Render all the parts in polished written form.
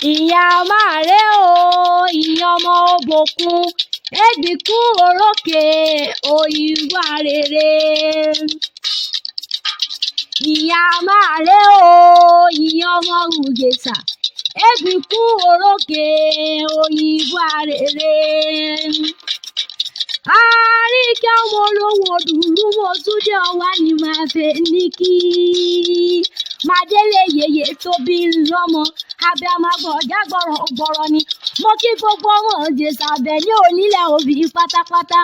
ìyá máa rẹ o ìyá ọmọ òbòkun ẹgbìkú orókè òyìnbó rere. ìyá máa rẹ o ìyá ọmọ Ìjẹ̀ṣà ẹgbìkú orókè òyìnbó rere. Àríkẹ́ ọmọ olówó dùrú mo tún dé ọwá ni màá fẹ́ ní kí Mádélé yèyé tó bí lọ́mọ abẹ́ àmàgbọ̀ ọ̀já gbọ̀rọ̀ ni mo kí gbogbo ọmọ Ìjẹ̀ṣà bẹ̀ ní onílẹ̀ òbí pátápátá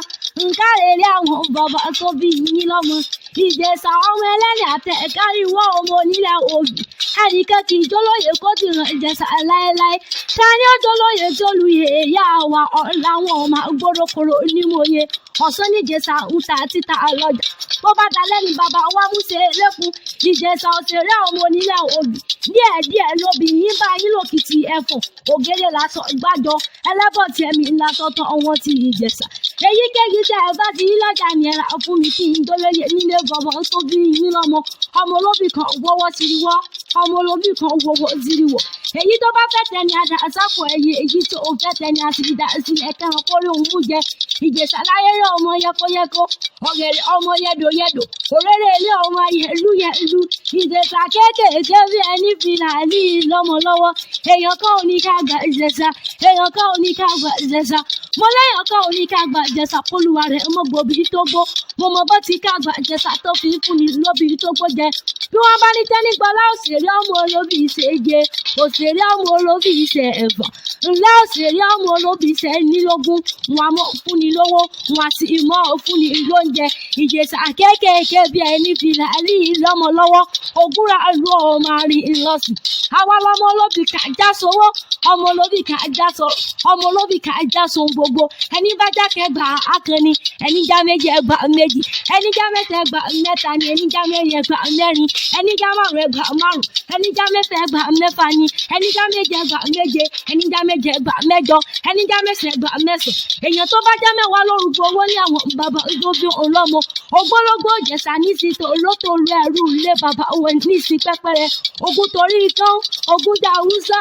nkárẹ̀lẹ̀ àwọn bàbá tó bí yín lọ́mọ Ìjẹ̀ṣà ọmọ ẹlẹ́ni àtẹ̀káríwọ́ ọmọ onílẹ̀ òbí ẹnìkan kì í jólóyè kó ti ràn Ìjẹ̀ṣà láéláé ta ni ó jólóyè tó lu yèyà wa ọ̀làwọn ọmọ gbódòkòrò onímọ̀ye ọ̀sán ní Ìjẹ̀ṣà ń ta títa lọ́jà bó bá dalẹ́ ni bàbá wa mú ṣe lẹ́kùn Ìjẹ̀ṣà òṣèré ọmọ onílẹ̀ òbí díẹ̀díẹ̀ lóbi yín bá yín lòkìtì ẹ̀fọ́ ògèdè lásán gbàjọ ẹlẹ́bọ̀ tí ẹ̀mí ńlá tọ́tọ́ ọwọ́ ti Ìjẹ̀ṣà èyíkéyìí tẹ́ ẹ bá ti yín lọ́jà ni ẹ̀rà fún mi kí n dólóyè nílé bọ̀bọ̀ tó bí yín lọ́mọ ọmọ olóbì kan wọ́wọ́ ti rí wọ́ ọmọ olóbì kan wọ́wọ́ ti rí wọ́ èyí tó bá fẹ́ tẹni àdá sáfò ẹ̀yẹ èyí tó fẹ́ tẹni àti ìdá sílẹ̀ kẹran kórè òun mú jẹ Ìjẹ̀ṣà láyéré ọmọ yẹkọyẹkọ ọ̀gẹ̀rẹ̀ ọmọ yẹdòyẹdò òréré ilé ọmọ yẹlúyẹlú Ìjẹ̀ṣà kéékèèké bí ẹni fìlà ní ìlọ́mọ lọ́wọ́ èèyàn kan ò ní ká gba Ìjẹ̀ṣà èèyàn kan ò ní ká gba Ìjẹ̀ṣà mo lẹ́yìn kan ò ní ká gba Ìjẹ̀ṣà kólúwa rẹ̀ ọmọ gbòbí tó gbó mo mọ bó ti ká gba Ìjẹ̀ṣà tó fi fún ni lóbi tó gbó jẹ bí wọ́n bá ní tẹ́nígbọ́lá òṣèré ọmọ olóbì ìṣèje òṣèré ọmọ olóbì ìṣe ẹ̀fọ́ ńlá òṣèré ọmọ olóbì ìṣe nílógún wọn mọ fún ni lówó wọn sì mọ fún ni lóúnjẹ Ìjẹ̀ṣà kéékèèké bí ẹni fìlà ní ìlọ́mọ lọ́wọ́ ògúnra lu ọmọ àárín ńlọsùn àwa lọmọ olóbì kà já sowó ọmọ olóbì kà já so ọmọ olóbì kà já so gbogbo ẹni bá jákè gbà ákànni ẹni já méjì ẹgbà méjì ẹni já mẹ́ta ẹgbà mẹ́ta ni ẹni já mẹ́rin ẹgbà mẹ́rin ẹni já márùn ẹgbà márùn ẹni já mẹ́fà ẹgbà mẹ́fà ni ẹni já méje ẹgbà méje ẹni já méje ẹgbà mẹ́jọ ẹni já mẹ́sàn ẹgbà mẹ́sàn èèyàn tó bá já mẹ́wàá lórúkọ owó ní àwọn bàbá ìdóbi ọlọ́mọ ògbólógbó Ìjẹ̀ṣà ní sí olótòlú ẹrú ilé bàbá òun ní sí pẹ́pẹ́rẹ́ ogun torí ikán ogun jà Haúsá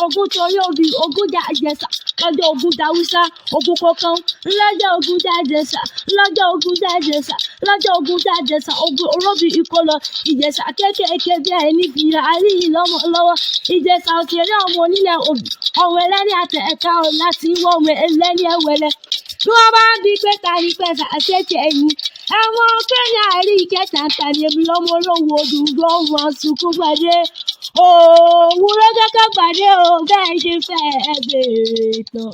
ogun torí obì ogun jà Ìjẹ̀ṣà lọ́jọ́ ogun jà Haúsá ogun kọ̀ọ̀kan lọ́jọ́ ogun jà Ìjẹ̀ṣà lọ́jọ́ ogun jà Ìjẹ̀ṣà lọ́jọ́ ogun jà Ìjẹ̀ṣà ogun olóbì ìkọlọ Ìjẹ̀ṣà kéékèèké bí ẹni fìlà àrí ìlọ́mọ lọ́wọ́ Ìjẹ̀ṣà òṣèré ọmọ onílẹ̀ òbí ọmọ ẹlẹ́ni àtẹ̀ẹ̀ka láti wọ́ ọmọ ẹlẹ́ni ẹ̀wẹ̀lẹ̀ bí wọ́n bá ń bí pé tani pẹ̀sà àṣẹ̀ṣẹ̀ ẹ̀yìn ẹ̀wọ̀n kẹ́nyà rí ìkẹta tani èmi lọ́mọ olówó dùdú ọmọ sunkún gbàdé òwúrọ̀ kẹ́kẹ́ gbàdé o bẹ́ẹ̀ ṣe fẹ́ ẹ bèèrè tán.